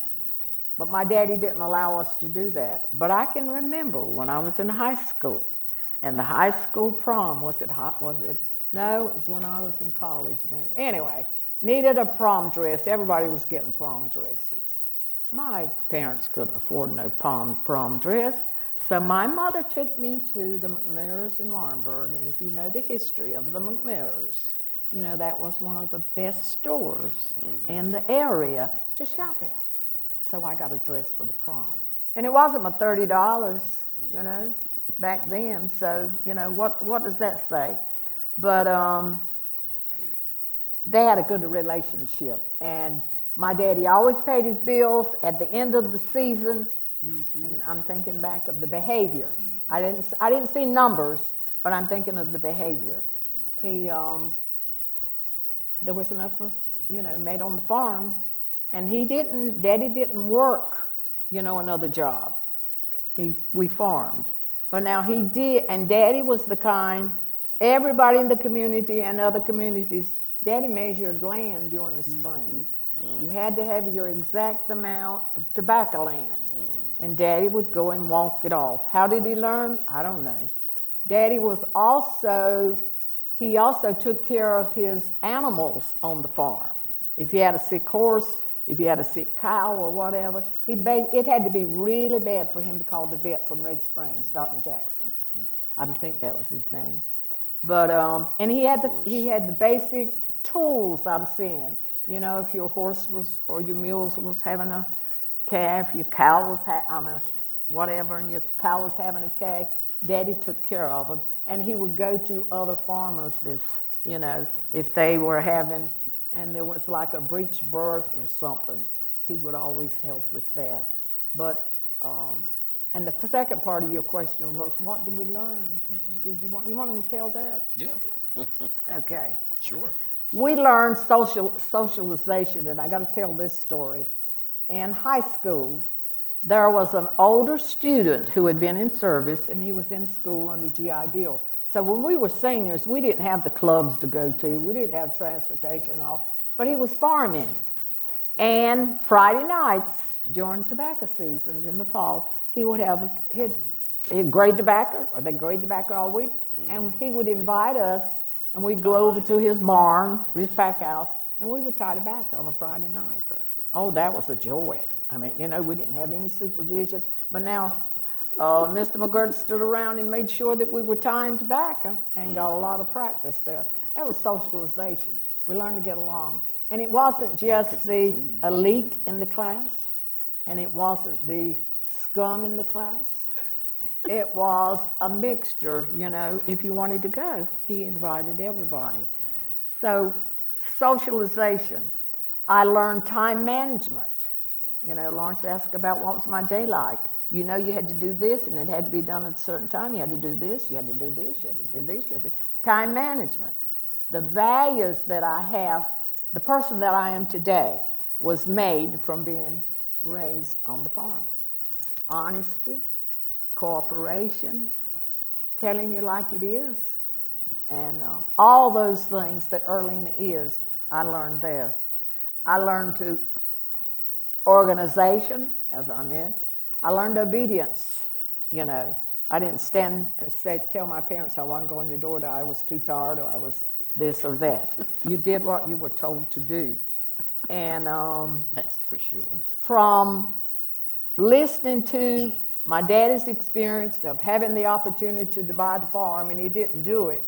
But my daddy didn't allow us to do that. But I can remember when I was in high school, and the high school prom, no, it was when I was in college, maybe. Anyway, needed a prom dress. Everybody was getting prom dresses. My parents couldn't afford no prom dress, so my mother took me to the McNairs in Laurinburg, and if you know the history of the McNairs, that was one of the best stores in the area to shop at. So I got a dress for the prom. And it wasn't my $30, back then, so, what does that say? But they had a good relationship, and my daddy always paid his bills at the end of the season, and I'm thinking back of the behavior. I didn't see numbers, but I'm thinking of the behavior. He, there was enough of, made on the farm, and Daddy didn't work, another job. We farmed. But now he did, and Daddy was the kind, everybody in the community and other communities, Daddy measured land during the spring. You had to have your exact amount of tobacco land. And Daddy would go and walk it off. How did he learn? I don't know. Daddy was also He also took care of his animals on the farm. If he had a sick horse, if he had a sick cow or whatever, it had to be really bad for him to call the vet from Red Springs, Dr. Jackson. I think that was his name. But and he had the basic tools I'm seeing. You know, if your horse was or your mule was having a calf, your cow was whatever, and your cow was having a calf, Daddy took care of them, and he would go to other farmers if they were having, and there was like a breech birth or something, he would always help with that. But and the second part of your question was, what did we learn? Did you want me to tell that? Yeah, Okay. sure. We learned socialization, and I got to tell this story. In high school, there was an older student who had been in service, and he was in school under GI Bill. So when we were seniors, we didn't have the clubs to go to. We didn't have transportation and all, but he was farming. And Friday nights during tobacco seasons in the fall, he'd grade tobacco, or they'd grade tobacco all week, and he would invite us, and we'd go over to his barn, his pack house, and we would tie tobacco on a Friday night. Oh, that was a joy. I mean, we didn't have any supervision, but now Mr. McGirt stood around and made sure that we were tying tobacco and got a lot of practice there. That was socialization. We learned to get along. And it wasn't just the elite in the class, and it wasn't the scum in the class. It was a mixture, if you wanted to go, he invited everybody. So socialization. I learned time management. Lawrence asked about what was my day like. You had to do this, and it had to be done at a certain time. You had to do this, you had to do this, you had to do this, you had to... Time management. The values that I have, the person that I am today, was made from being raised on the farm. Honesty, cooperation, telling you like it is, and all those things that Erlene is, I learned there. I learned to organization, as I mentioned. I learned obedience. I didn't stand and tell my parents I wasn't going to the door, that I was too tired, or I was this or that. You did what you were told to do. And That's for sure. from listening to my daddy's experience of having the opportunity to buy the farm, and he didn't do it,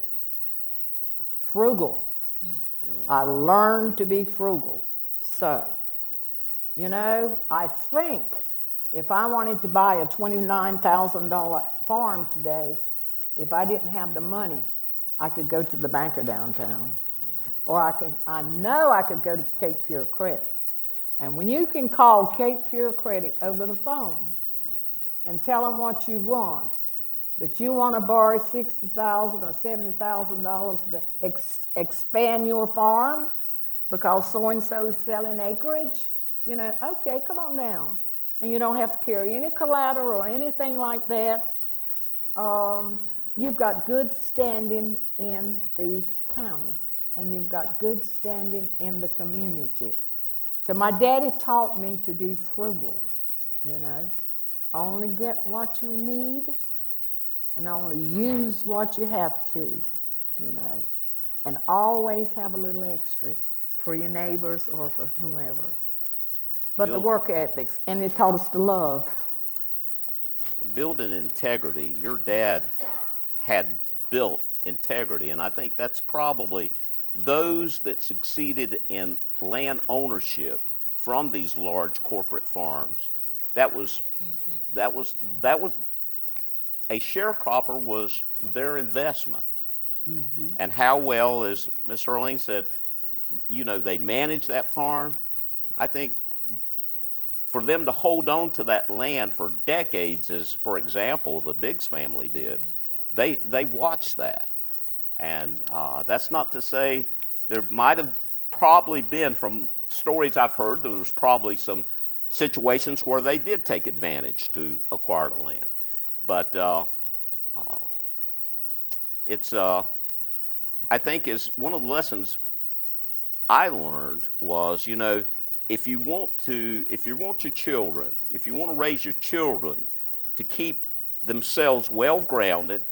frugal. I learned to be frugal. So, I think if I wanted to buy a $29,000 farm today, if I didn't have the money, I could go to the banker downtown. Or I know I could go to Cape Fear Credit. And when you can call Cape Fear Credit over the phone and tell them what you want, that you want to borrow $60,000 or $70,000 to expand your farm because so-and-so is selling acreage, okay, come on down. And you don't have to carry any collateral or anything like that. You've got good standing in the county, and you've got good standing in the community. So my daddy taught me to be frugal, Only get what you need and only use what you have to, And always have a little extra for your neighbors or for whomever. But the work ethics, and it taught us to love. Building integrity. Your dad had built integrity, and I think that's probably those that succeeded in land ownership from these large corporate farms. That was a sharecropper was their investment. And how well, as Ms. Hurling said, they managed that farm. I think for them to hold on to that land for decades, as, for example, the Biggs family did, they watched that. And that's not to say there might have probably been, from stories I've heard, there was probably some situations where they did take advantage to acquire the land. But it's, I think, is one of the lessons I learned was, if you want your children, if you want to raise your children to keep themselves well grounded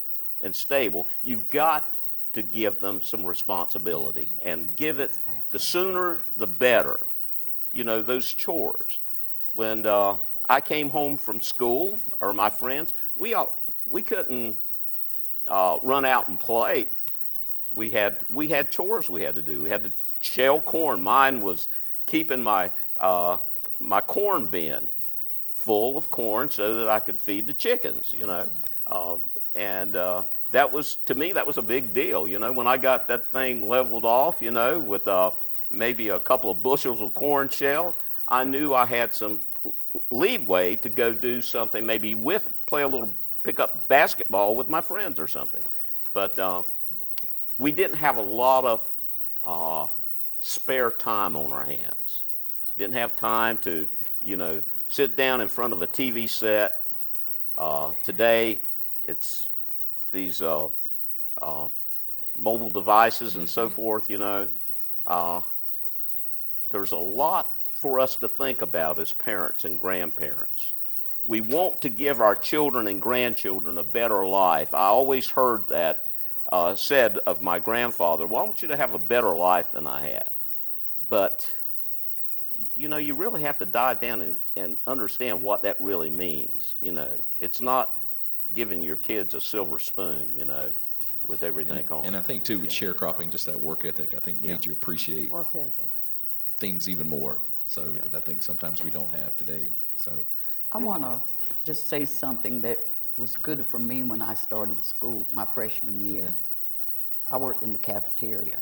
and stable, you've got to give them some responsibility and give it the sooner the better. You know, those chores. When I came home from school, or my friends, we couldn't run out and play. We had chores we had to do. We had to shell corn. Mine was keeping my my corn bin full of corn so that I could feed the chickens, you know. That was, to me, that was a big deal, you know. When I got that thing leveled off, you know, with maybe a couple of bushels of corn shell, I knew I had some leadway to go do something, maybe pick up basketball with my friends or something. But we didn't have a lot of spare time on our hands. Didn't have time to, you know, sit down in front of a TV set. Today, it's these mobile devices and so forth, you know. There's a lot for us to think about as parents and grandparents. We want to give our children and grandchildren a better life. I always heard that said of my grandfather, well, I want you to have a better life than I had. But, you know, you really have to dive down and understand what that really means, you know. It's not giving your kids a silver spoon, you know, with everything on. And I think, too, with sharecropping, just that work ethic, I think made you appreciate Work ethics. things even more. So that I think sometimes we don't have today. So I want to just say something that was good for me when I started school, my freshman year. I worked in the cafeteria.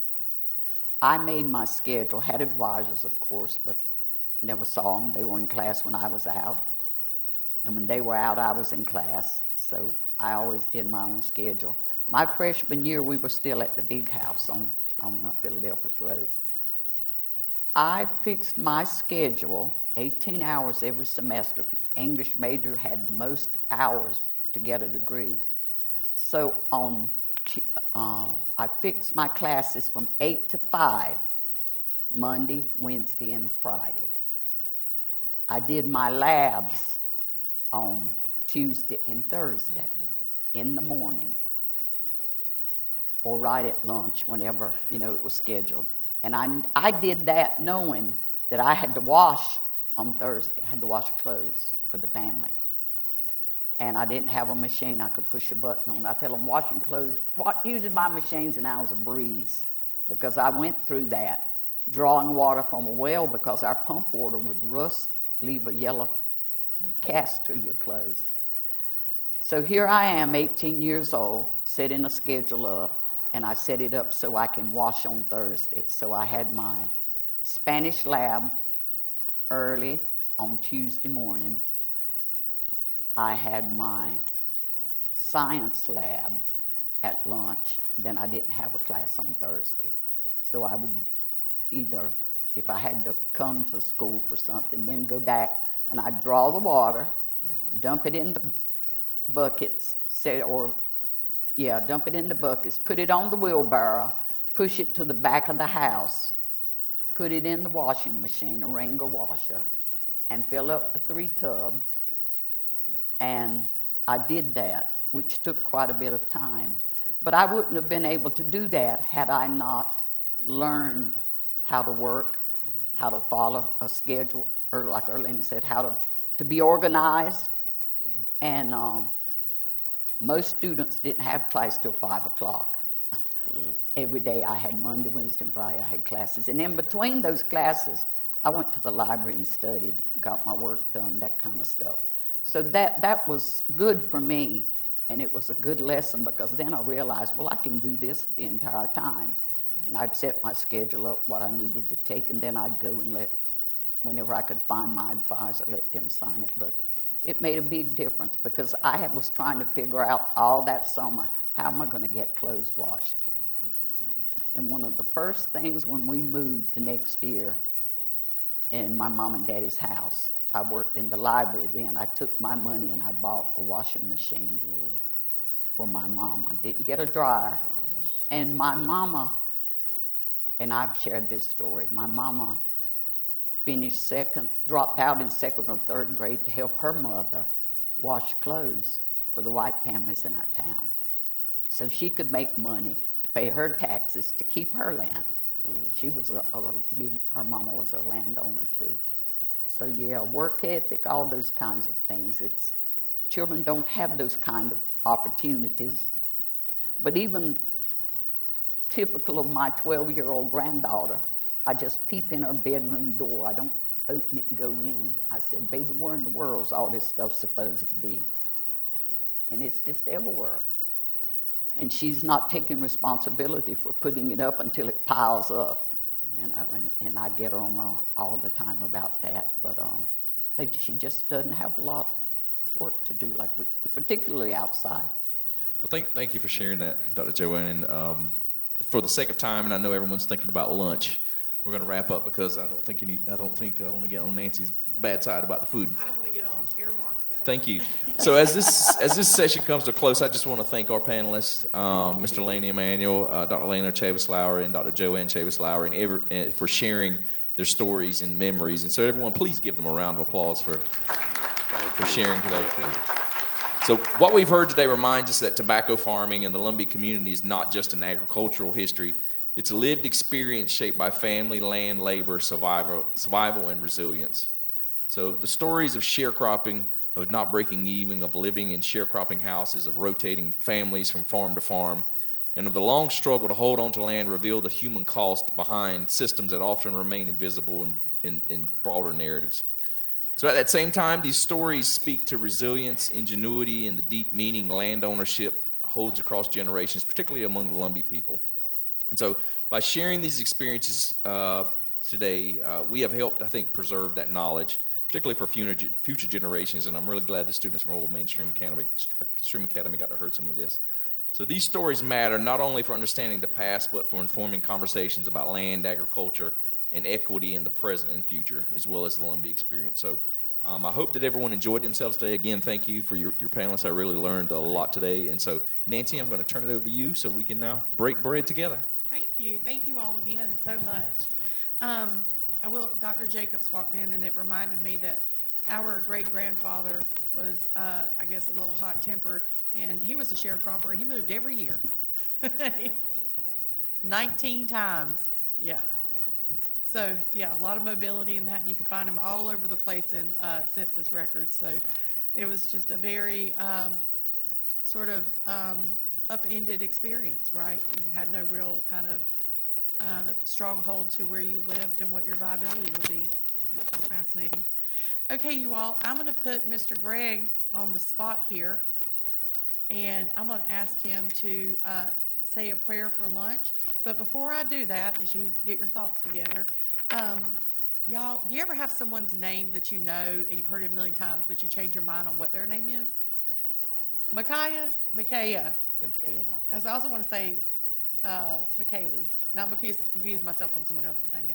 I made my schedule, had advisors, of course, but never saw them. They were in class when I was out. And when they were out, I was in class. So I always did my own schedule. My freshman year, we were still at the big house on Philadelphia Road. I fixed my schedule, 18 hours every semester. English major had the most hours to get a degree. So I fixed my classes from 8 to 5, Monday, Wednesday, and Friday. I did my labs on Tuesday and Thursday in the morning, or right at lunch, whenever, you know, it was scheduled. And I did that knowing that I had to wash on Thursday. I had to wash clothes for the family. And I didn't have a machine I could push a button on. I tell them washing clothes, using my machines and I was a breeze, because I went through that, drawing water from a well because our pump water would rust, leave a yellow cast to your clothes. So here I am, 18 years old, setting a schedule up. And I set it up so I can wash on Thursday. So I had my Spanish lab early on Tuesday morning. I had my science lab at lunch. Then I didn't have a class on Thursday. So I would either, if I had to come to school for something, then go back and I'd draw the water, dump it in the buckets, dump it in the buckets, put it on the wheelbarrow, push it to the back of the house, put it in the washing machine, a wringer washer, and fill up the 3 tubs. And I did that, which took quite a bit of time. But I wouldn't have been able to do that had I not learned how to work, how to follow a schedule, or like Erlene said, how to be organized. And most students didn't have class till 5 o'clock. Every day I had Monday, Wednesday, and Friday I had classes. And in between those classes, I went to the library and studied, got my work done, that kind of stuff. So that was good for me, and it was a good lesson, because then I realized, well, I can do this the entire time. And I'd set my schedule up, what I needed to take, and then I'd go and whenever I could find my advisor, let them sign it. But it made a big difference, because I was trying to figure out all that summer, how am I going to get clothes washed? And one of the first things when we moved the next year in my mom and daddy's house, I worked in the library then. I took my money and I bought a washing machine for my mom. I didn't get a dryer. And my mama, and I've shared this story, my mama dropped out in 2nd or 3rd grade to help her mother wash clothes for the white families in our town. so she could make money to pay her taxes to keep her land. She was her mama was a landowner too. So yeah, work ethic, all those kinds of things. Children don't have those kind of opportunities. But even typical of my 12-year-old granddaughter, I just peep in her bedroom door. I don't open it and go in. I said, baby, where in the world is all this stuff supposed to be? And it's just everywhere. And she's not taking responsibility for putting it up until it piles up, and I get her on all the time about that. But she just doesn't have a lot of work to do, particularly outside. Well, thank you for sharing that, Dr. Joanne. And for the sake of time, and I know everyone's thinking about lunch, we're going to wrap up because I don't think I want to get on Nancy's bad side about the food. I don't want to get on Airmark's bad. Thank you. So as this session comes to a close, I just want to thank our panelists, Mr. Laney Emanuel, Dr. Lena Chavis-Lowry, and Dr. Joanne Chavis-Lowry, and for sharing their stories and memories. And so everyone, please give them a round of applause for sharing today. So what we've heard today reminds us that tobacco farming in the Lumbee community is not just an agricultural history. It's a lived experience shaped by family, land, labor, survival, and resilience. So the stories of sharecropping, of not breaking even, of living in sharecropping houses, of rotating families from farm to farm, and of the long struggle to hold on to land reveal the human cost behind systems that often remain invisible in broader narratives. So at that same time, these stories speak to resilience, ingenuity, and the deep meaning land ownership holds across generations, particularly among the Lumbee people. And so by sharing these experiences today, we have helped, I think, preserve that knowledge, particularly for future generations. And I'm really glad the students from Old Main Stream Academy got to hear some of this. So these stories matter not only for understanding the past, but for informing conversations about land, agriculture, and equity in the present and future, as well as the Lumbee experience. So I hope that everyone enjoyed themselves today. Again, thank you for your panelists. I really learned a lot today. And so, Nancy, I'm going to turn it over to you so we can now break bread together. Thank you. Thank you all again so much. Dr. Jacobs walked in, and it reminded me that our great-grandfather was, I guess, a little hot-tempered, and he was a sharecropper, and he moved every year. 19 times. Yeah. So, yeah, a lot of mobility in that, and you can find them all over the place in census records. So it was just a very upended experience, right? You had no real kind of stronghold to where you lived and what your viability would be, which is fascinating. Okay, you all, I'm going to put Mr. Gregg on the spot here, and I'm going to ask him to say a prayer for lunch. But before I do that, as you get your thoughts together, y'all, do you ever have someone's name that you know and you've heard it a million times, but you change your mind on what their name is? Micaiah? Because I also want to say McKaylee. Not confuse myself on someone else's name now.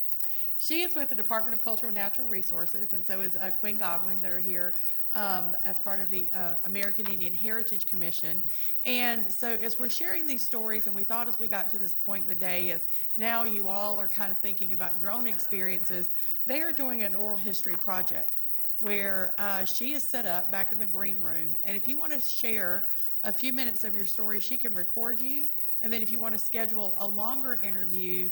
She is with the Department of Cultural and Natural Resources, and so is Quinn Godwin, that are here as part of the American Indian Heritage Commission. And so as we're sharing these stories, and we thought as we got to this point in the day, as now you all are kind of thinking about your own experiences, they are doing an oral history project where she is set up back in the green room. And if you want to share a few minutes of your story, she can record you. And then if you want to schedule a longer interview,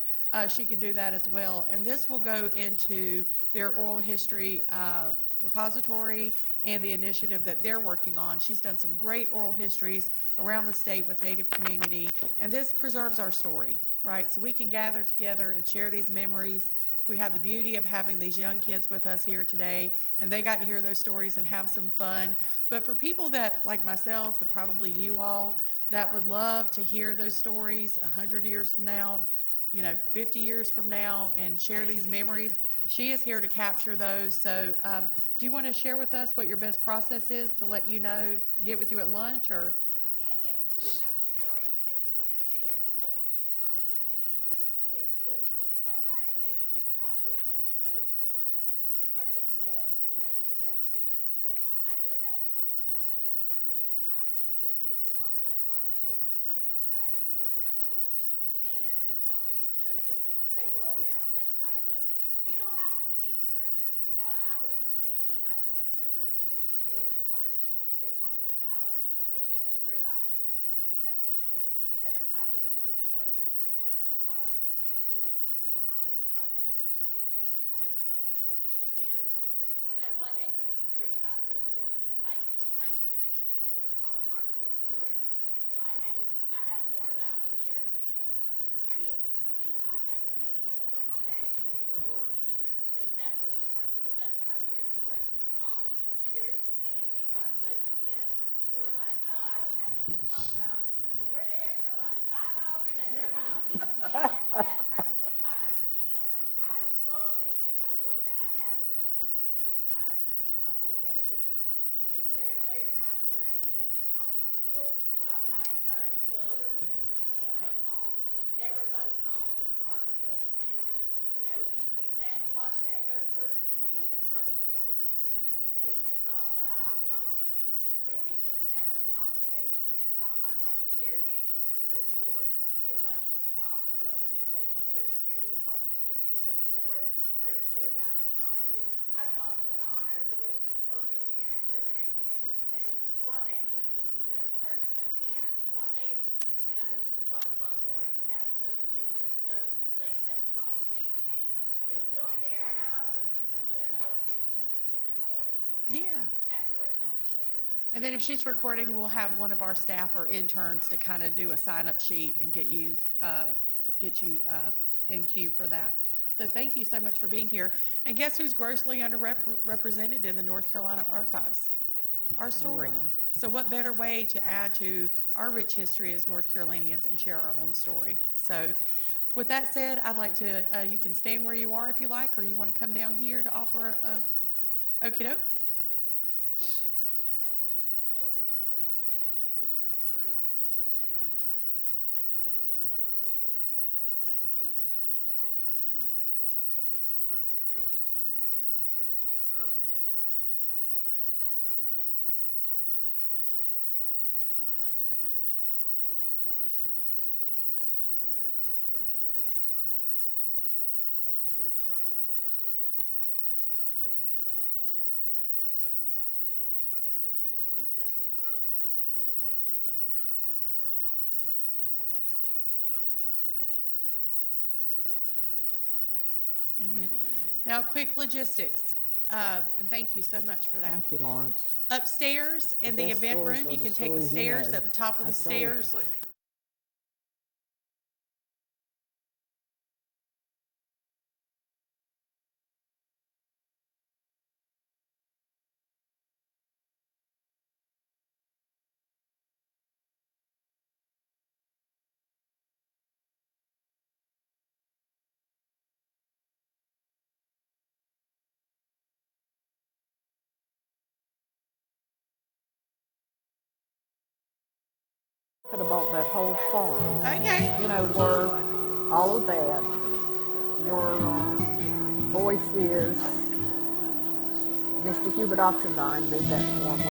she could do that as well. And this will go into their oral history repository and the initiative that they're working on. She's done some great oral histories around the state with Native community. And this preserves our story, right? So we can gather together and share these memories. We have the beauty of having these young kids with us here today, and they got to hear those stories and have some fun. But for people that, like myself, and probably you all, that would love to hear those stories 100 years from now, 50 years from now, and share these memories, she is here to capture those. So do you want to share with us what your best process is to let you know, to get with you at lunch, or? Yeah, if you have a story that you want to share, just come meet with me. We can get it. We'll start by, as you reach out, we can go into the room and start doing the video with you. I do have consent forms that will need to be signed because this is also in partnership with the State Archives of North Carolina. And so just so you're aware on that side, but you don't have to speak for an hour. This could be you have a funny story that you want to share, or it can be as long as an hour. It's just that Yeah. Capture what you want to share. And then if she's recording, we'll have one of our staff or interns to kind of do a sign-up sheet and get you in queue for that. So thank you so much for being here. And guess who's grossly underrepresented in the North Carolina archives? Our story. So what better way to add to our rich history as North Carolinians and share our own story? So with that said, I'd like to, you can stand where you are if you like, or you want to come down here to offer a, okey-doke. Father, we thank you for this wonderful day. Continue to be so good to us. God, today you give us the opportunity to assemble ourselves together as indigenous people, and our voices can be heard, and our stories can be told. And I think of what a wonderful activity it is. There's been intergenerational collaboration, there's been intertribal collaboration. We thank you, God, for blessing this opportunity. We thank you for this food that we're about to receive. May it go for the benefit of our body. May we use our body in service to your kingdom. In the name of Jesus, I pray. Amen. Now, quick logistics, and thank you so much for that. Thank you, Lawrence. Upstairs in the best event stories room, are you the can take the stories you stairs know. at the top of the That's right. stairs. Could have bought that whole farm. Okay. You know, where all of that, where voice is, Mr. Hubert Oxendine did that for him.